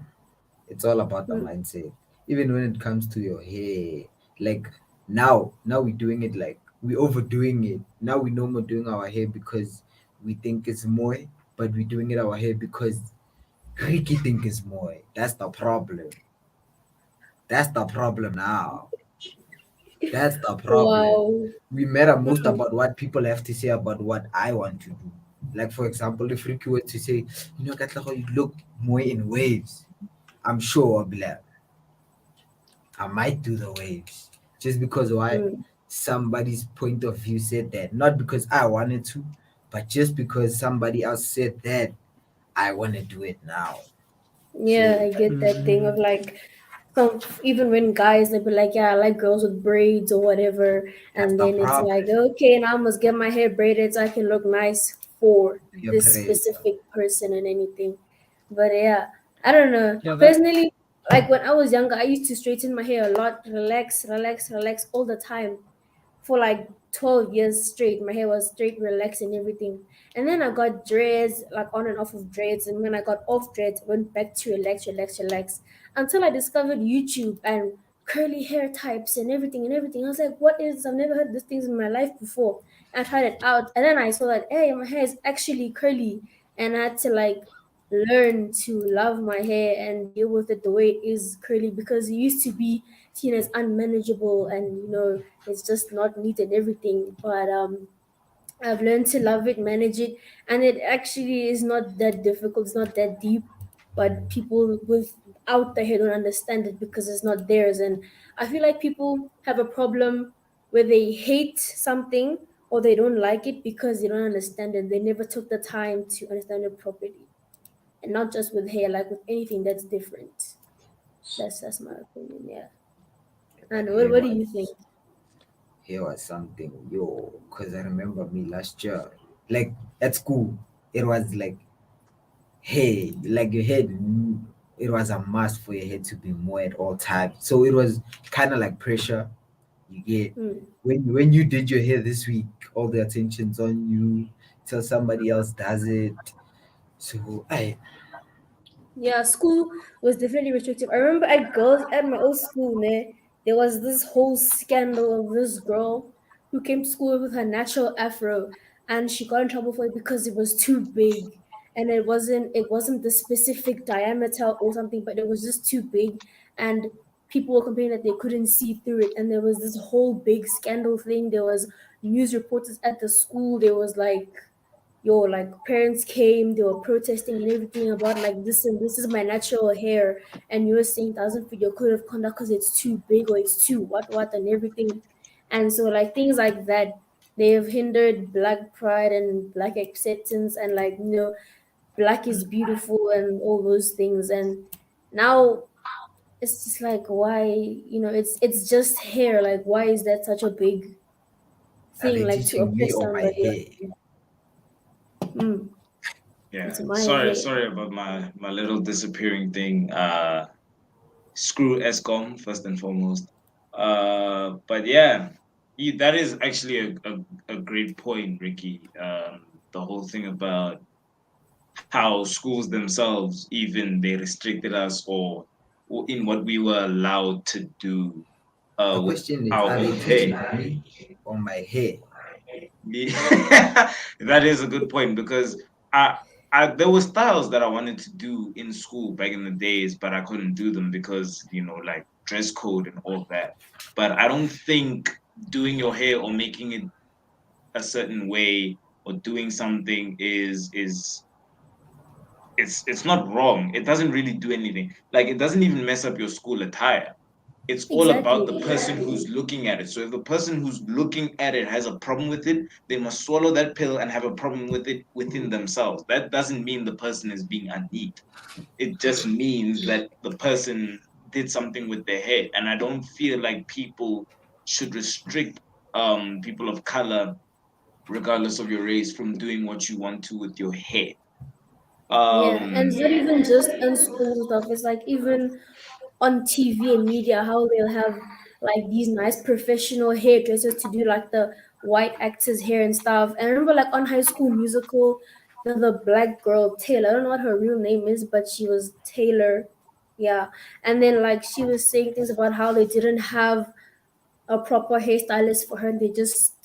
It's all about the Mm, mindset. Even when it comes to your hair, like now we're doing it like we overdoing it. Now we no more doing our hair because we think it's more, but we're doing it our hair because Ricky think it's more. That's the problem. That's the problem now. That's the problem. wow. We matter most Mm, about what people have to say about what I want to do. Like for example, if Ricky were to say, Katlego, you look more in waves, I'm sure I'll be like, I might do the waves. Just because why mm. somebody's point of view said that. Not because I wanted to, but just because somebody else said that I wanna do it now. Yeah, So I get that thing of Mm, like some even when guys they be like, yeah, I like girls with braids or whatever, that's and the then it's like, problem. okay, now I must get my hair braided so I can look nice for Your this praise. specific person and anything. But yeah, I don't know. yeah, that Personally, like when I was younger, I used to straighten my hair a lot, relax, relax, relax all the time for like 12 years straight. My hair was straight, relaxed, and everything. And then I got dreads, like on and off of dreads. And when I got off dreads, I went back to relax, relax, relax until I discovered YouTube and curly hair types and everything and everything. I was like, what is this? I've never heard these things in my life before. And I tried it out. And then I saw that, hey, my hair is actually curly. And I had to like learn to love my hair and deal with it the way it is curly, because it used to be seen as unmanageable and it's just not neat and everything. But I've learned to love it, manage it, and it actually is not that difficult. It's not that deep. but people without the hair don't understand it because it's not theirs. And I feel like people have a problem where they hate something or they don't like it because they don't understand it. They never took the time to understand it properly, and not just with hair, like with anything that's different. That's my opinion. Yeah. But And what do you think? here was something, yo, because I remember me last year, like at school, it was like, hey, like your head, it was a must for your head to be more at all times. So it was kind of like pressure you get Hmm. when you did your hair this week, all the attention's on you till somebody else does it. So I Yeah, school was definitely restrictive. I remember at girls at my old school, ne, there was this whole scandal of this girl who came to school with her natural afro, and she got in trouble for it because it was too big, and it wasn't the specific diameter or something, but it was just too big, and people were complaining that they couldn't see through it, and there was this whole big scandal thing. There was news reporters at the school. There was like like parents came, they were protesting and everything about like this, and this is my natural hair, and you're saying doesn't fit your code of conduct because it's too big or it's too what and everything. And so like things like that, they have hindered black pride and black acceptance, and like black is beautiful and all those things. And now it's just like, why, it's just hair, like why is that such a big are thing, they like to teaching me oppress or my somebody? hair? Mm, it's Yeah, my sorry, hair. sorry about my little disappearing thing. Screw ESCOM first and foremost. But yeah, that is actually a great point, Ricky. The whole thing about how schools themselves even they restricted us or in what we were allowed to do The with question is, our are they own teaching hair. me or my hair? That is a good point because there were styles that I wanted to do in school back in the days, but I couldn't do them because like dress code and all that. But I don't think doing your hair or making it a certain way or doing something is it's not wrong. It doesn't really do anything. Like it doesn't even mess up your school attire. It's all about Exactly. the person who's looking at it. So if the person who's looking at it has a problem with it, they must swallow that pill and have a problem with it within themselves. That doesn't mean the person is being unneat. It just means that the person did something with their head. And I don't feel like people should restrict people of color, regardless of your race, from doing what you want to with your head. Yeah, and Um it's not even just in school stuff. It's like even on TV and media, how they'll have like these nice professional hairdressers to do like the white actors' hair and stuff. And I remember like on High School Musical, the black girl Taylor. I don't know what her real name is, but she was Taylor. Yeah, and then like she was saying things about how they didn't have a proper hairstylist for her. They just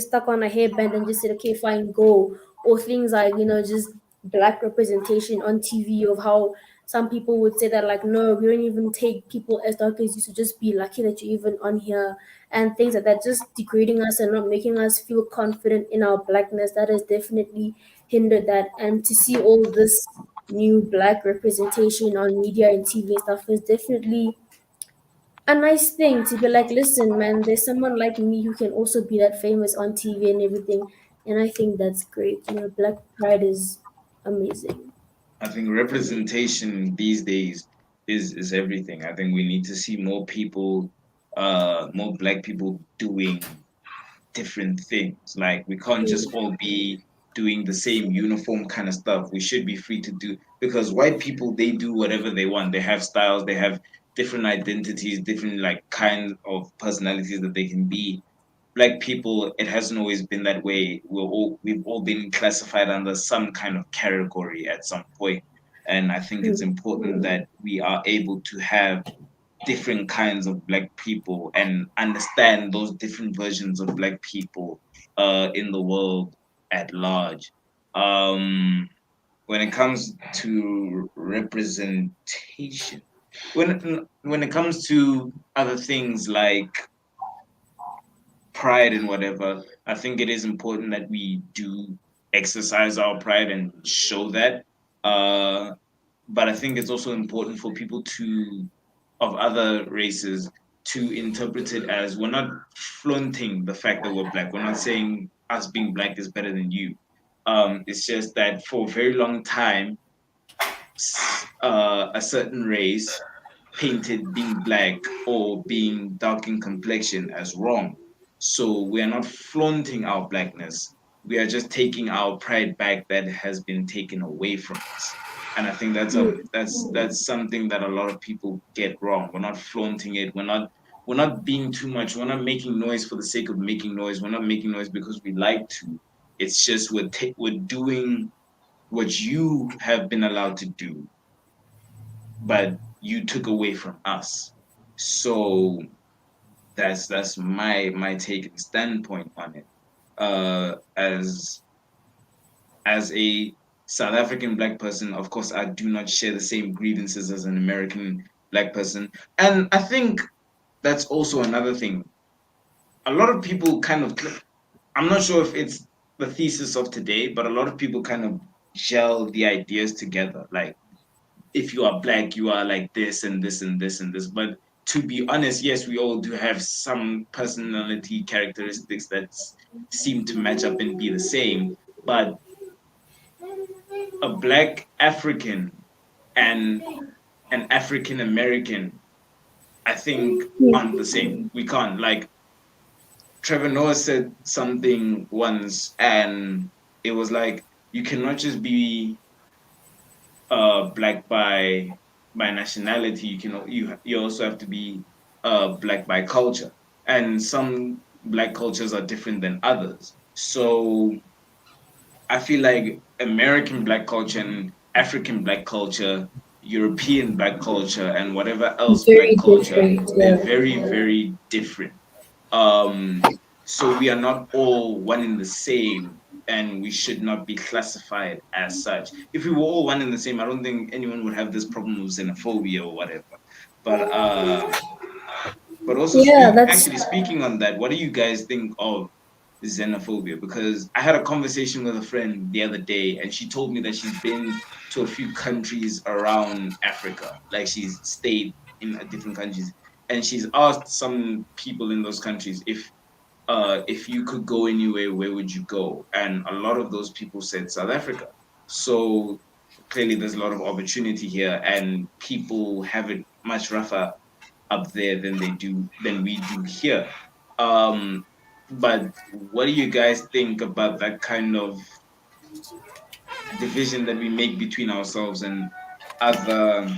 stuck on a hairband and just said, okay, fine, go. Or things like, just black representation on TV of how some people would say that like, no, we don't even take people as dark as you, so just be lucky that you're even on here, and things like that, just degrading us and not making us feel confident in our blackness. That has definitely hindered that. And to see all this new black representation on media and TV and stuff is definitely a nice thing to be like, listen, man, there's someone like me who can also be that famous on TV and everything. And I think that's great. Black Pride is amazing I think for me. representation these days is everything. I think we need to see more people, more black people doing different things. Like we can't just Mm. all be doing the same uniform kind of stuff. We should be free to do because white people they do whatever they want. They have styles, they have different identities, different like kinds of personalities that they can be. Black people, it hasn't always been that way. We've all been classified under some kind of category at some point. And I think it's Mm. important that we are able to have different kinds of black people and understand those different versions of black people in the world at large. Um, when it comes to representation, when it comes to other things like pride and whatever, I think it is important that we do exercise our pride and show that. Uh, but I think it's also important for people to of other races to interpret it as we're not flaunting the fact that we're black. We're not saying us being black is better than you. It's just that for a very long time, a certain race painted being black or being dark in complexion as wrong. So we are not flaunting our blackness. We are just taking our pride back that has been taken away from us. And I think that's something that a lot of people get wrong. We're not flaunting it. We're not being too much. We're not making noise for the sake of making noise. We're not making noise because we like to. It's just we're doing what you have been allowed to do, but you took away from us. So that's my take and standpoint on it. As a South African black person, of course, I do not share the same grievances as an American black person, and I think that's also another thing. A lot of people kind of, I'm not sure if it's the thesis of today, but a lot of people kind of gel the ideas together. Like if you are black, you are like this and this and this and this. But to be honest, yes, we all do have some personality characteristics that seem to match up and be the same. But a black African and an African American, I think, aren't the same. We can't. Like Trevor Noah said something once, and it was like you cannot just be black by nationality. You also have to be black by culture, and some black cultures are different than others. So I feel like American black culture and African black culture, European black culture, and whatever else black Very culture, different. they're Yeah. very, very different. Um, so we are not all one and the same, and we should not be classified as such. If we were all one and the same, I don't think anyone would have this problem with xenophobia or whatever. But also Yeah, that's speaking on that, what do you guys think of xenophobia? Because I had a conversation with a friend the other day, and she told me that she's been to a few countries around Africa. Like she's stayed in different countries, and she's asked some people in those countries if you could go anywhere, where would you go? And a lot of those people said South Africa. So clearly, there's a lot of opportunity here, and people have it much rougher up there than we do here. Um, but what do you guys think about that kind of division that we make between ourselves and other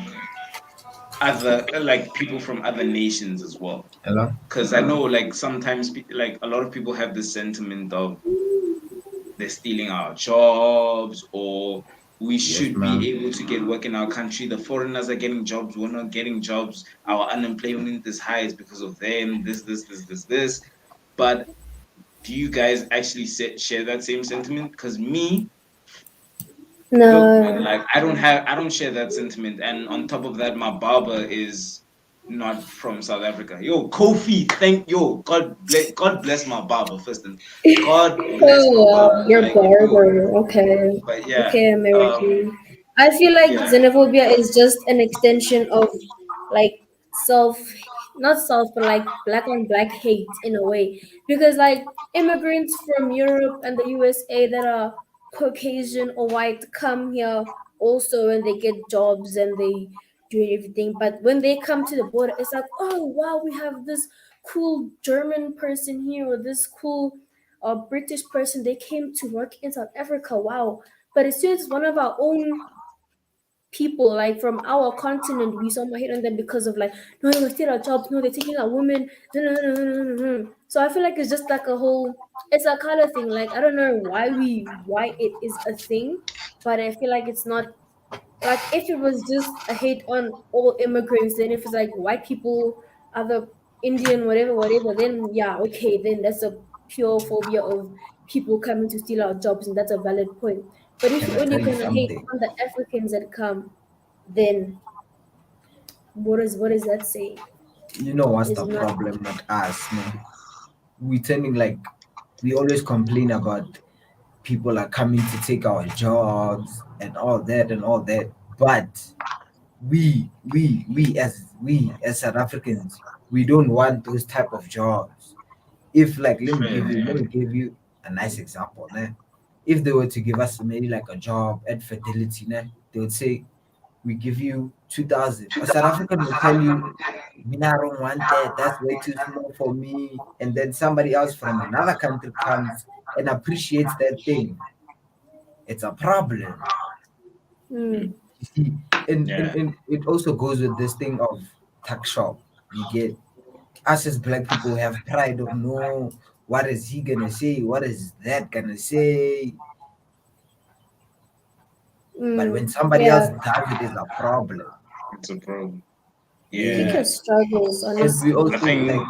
like people from other nations as well? Hello? Because I know like sometimes like a lot of people have this sentiment of they're stealing our jobs, or we Yes, should ma'am. be able to get work in our country. The foreigners are getting jobs, we're not getting jobs. Our unemployment is high, it's because of them. This. But do you guys actually share that same sentiment? Because me, look, man, no. like I don't share that sentiment. And on top of that, my barber is not from South Africa. Yo, Kofi, God bless my barber first, and God bless my Oh, barber. your Like yo, barber. Okay. but yeah, Okay, American. I feel like yeah, xenophobia is just an extension of like self, not self, but like black on black hate in a way. Because like immigrants from Europe and the USA that are Caucasian or white come here also and they get jobs and they do everything. But when they come to the border, it's like, oh wow, we have this cool German person here or this cool a British person, they came to work in South Africa. Wow. But as soon as one of our own people, like from our continent, we somehow hate on them because of like, no, they steal our jobs, no, they're taking our women. No, no, no, no, no, no, no. So I feel like it's just like a whole, it's a color thing. Like I don't know why it is a thing, but I feel like it's not like if it was just a hate on all immigrants, then if it's like white people, other Indian, whatever, then yeah, okay, then that's a pure phobia of people coming to steal our jobs, and that's a valid point. But if Can you're I only tell you gonna hate something? on the Africans that come, then what is that saying? You know what's Is the not problem with us, man? We tending like we always complain about people are coming to take our jobs and all that and all that. but we as South Africans, we don't want those type of jobs. If like let Fair, me give you a nice example, né? If they were to give us maybe like a job at Fidelity, né? They would say we give you 2,000. A South African will tell you, "Mina, I don't want that. That's way too small for me." And then somebody else from another country comes and appreciates that thing. It's a problem. Mm. You see, yeah, and it also goes with this thing of tuck shop. You get us as black people have pride of no, what is he gonna say? What is that gonna say? But when Mm. somebody else Yeah. does it is a problem. it's a problem. Yeah. Yeah, Thicker struggles, And we honestly. I also think like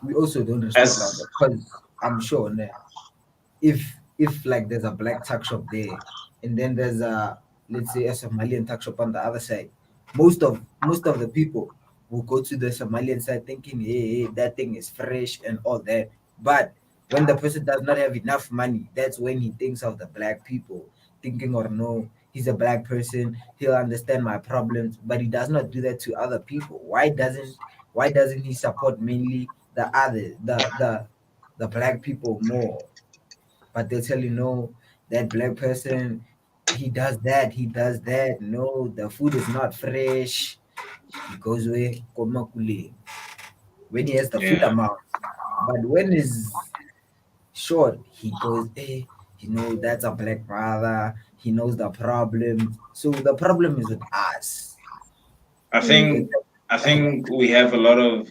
we also don't respect as ourselves because I'm sure né, if like there's a black tuck shop there and then there's a, let's say, a Somalian tuck shop on the other side, most of the people will go to the Somalian side thinking, hey, that thing is fresh and all that. But when the person does not have enough money, that's when he thinks of the black people, thinking or no, he's a black person, he'll understand my problems, but he does not do that to other people. Why doesn't he support mainly the other the black people more? But they'll tell you no, that black person, he does that. No, the food is not fresh. He goes away komakule when he has the food yeah, amount. But when is short, he goes, hey, that's a black brother. He knows the problem. So the problem is with us. I Mm. think It's- I think we have a lot of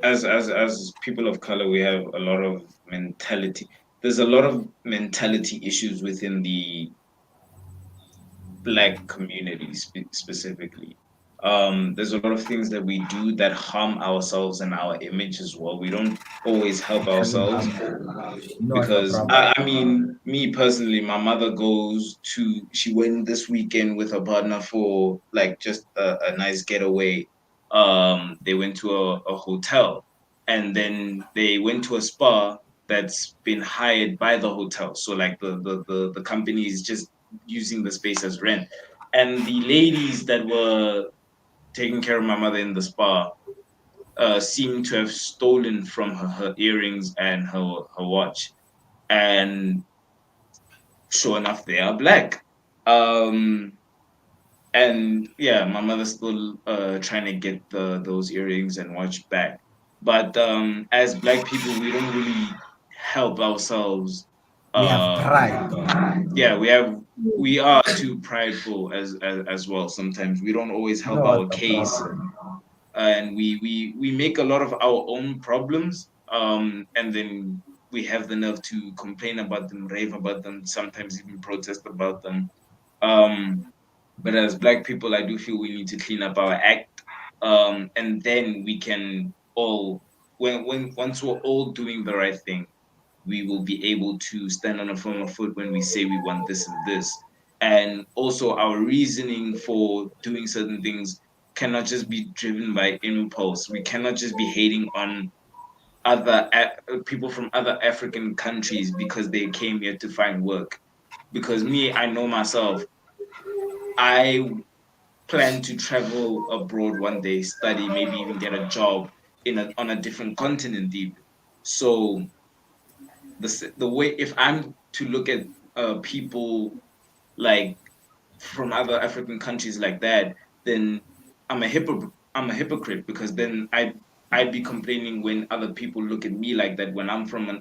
as people of color, we have a lot of mentality. There's a lot of mentality issues within the black community specifically. There's a lot of things that we do that harm ourselves and our image as well. We don't always help Actually, ourselves what's the because problem? I mean, me personally, my mother she went this weekend with her partner for like just a nice getaway. They went to a hotel and then they went to a spa that's been hired by the hotel. So like the company is just using the space as rent. And the ladies that were taking care of my mother in the spa seemed to have stolen from her earrings and her watch. And sure enough, they are black. Um, and yeah, my mother's still trying to get those earrings and watch back. But as black people, we don't really help ourselves. We have pride. Yeah, Mm. we are too prideful as well. Sometimes we don't always You help know our what's the case, problem? and we make a lot of our own problems. And then we have the nerve to complain about them, rave about them, sometimes even protest about them. Um, but as black people, I do feel we need to clean up our act. And then we can all, when once we're all doing the right thing, we will be able to stand on a firmer foot when we say we want this and this. And also, our reasoning for doing certain things cannot just be driven by impulse. We cannot just be hating on people from other African countries because they came here to find work. Because me, I know myself, I plan to travel abroad one day, study, maybe even get a job on a different continent even. So the way, if I'm to look at people like from other African countries like that, then I'm a hypocrite because then I'd be complaining when other people look at me like that when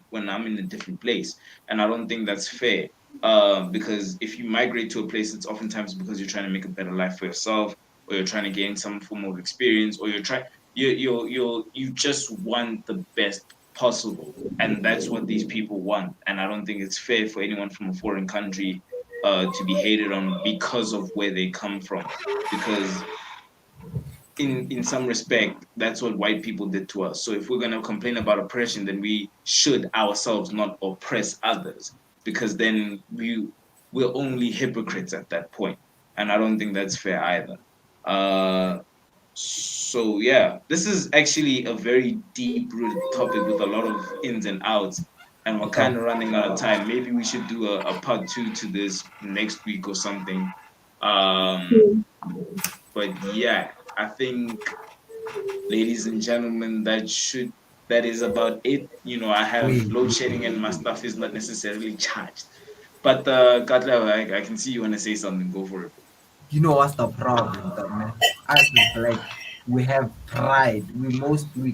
when I'm in a different place, and I don't think that's fair. Because if you migrate to a place, it's oftentimes because you're trying to make a better life for yourself, or you're trying to gain some form of experience, or you just want the best possible, and that's what these people want. And I don't think it's fair for anyone from a foreign country to be hated on because of where they come from. Because in some respect, that's what white people did to us. So if we're gonna complain about oppression, then we should ourselves not oppress others, because then we're only hypocrites at that point, and I don't think that's fair either. So yeah, this is actually a very deep-rooted topic with a lot of ins and outs, and we're kind Okay. of running out of time. Maybe we should do a part two to this next week or something. Um, but yeah, I think, ladies and gentlemen, that is about it. I have Wait, load wait, shedding wait, and my wait. stuff is not necessarily charged. But Katla, I can see you want to say something. Go for it. You know what's the problem, though, man? Us as black, we have pride. We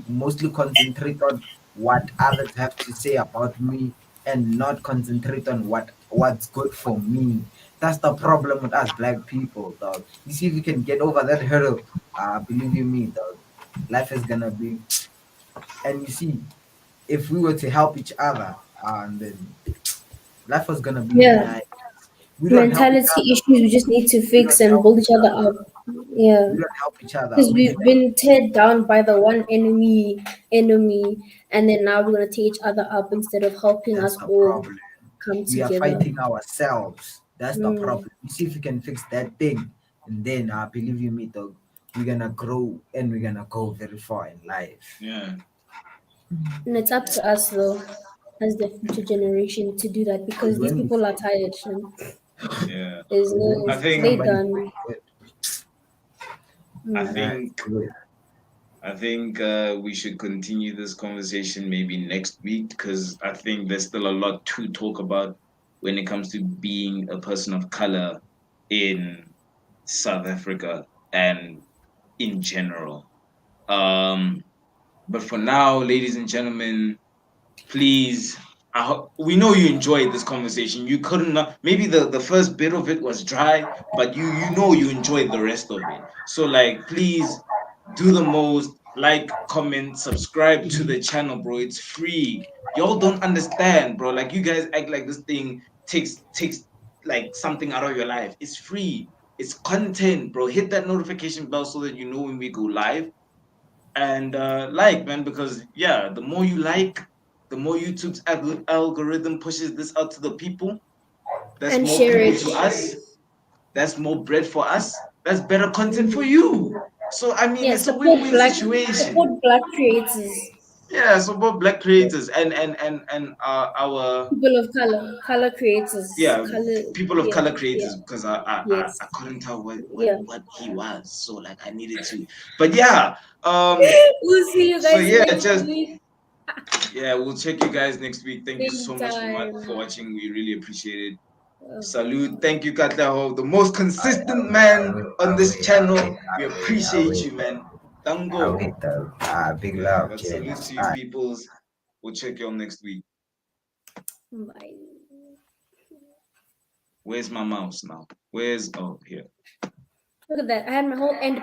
mostly concentrate on what others have to say about me and not concentrate on what's good for me. That's the problem with us black people, dog. You see, if you can get over that hurdle, believe you me, dog, life is gonna be. And you see, if we were to help each other, and then life was gonna be Yeah. nice. We don't help each Mentality other. issues we just need to We fix don't and help build each each other other. up. Yeah. We don't help each other. Because We we've never. been teared down by the one enemy, and then now we're gonna tear each other up instead of helping That's us the all problem. come We are together. fighting ourselves. That's the Mm. problem. You see if you can fix that thing, and then believe you me, dog, we're gonna grow and we're gonna go very far in life. Yeah, And it's up to us though, as the future generation, to do that Because because these when we people are tired. And yeah. there's when we I no, see think they somebody done. doing good, I Mm. that's think good. I think we should continue this conversation maybe next week because I think there's still a lot to talk about when it comes to being a person of color in South Africa and in general. Um, but for now, ladies and gentlemen, please, we know you enjoyed this conversation. You couldn't maybe the first bit of it was dry, but you enjoyed the rest of it. So like, please do the most, like, comment, subscribe to the channel, bro. It's free. Y'all don't understand, bro. Like, you guys act like this thing takes like something out of your life. It's free. It's content, bro. Hit that notification bell so that you know when we go live. And like, man, because yeah, the more you like, the more YouTube's algorithm pushes this out to the people. That's And more share people it. to us. That's more bread for us. That's better content for you. So I mean, Yeah, it's a win-win situation. support black creators, Yeah, so both black creators and our people of color creators, yeah, color. people of Yeah, color yeah, creators, because yes, I couldn't tell yeah. what he was, so like I needed to. But yeah, We'll see you so guys yeah, next just week. yeah, we'll check you guys next week. Thank you so Same much for time. watching. We really appreciate it. Oh, Salute. Thank you, Katlaho, the most consistent I man wait, on I this wait, I channel. wait, We I wait, I appreciate wait, you, man. I Tango. wait. Big Yeah, love, but salute gents. to you, peoples. We'll check you all next week. bye. Where's my mouse now? Where's, oh, here. Look at that. I had my whole end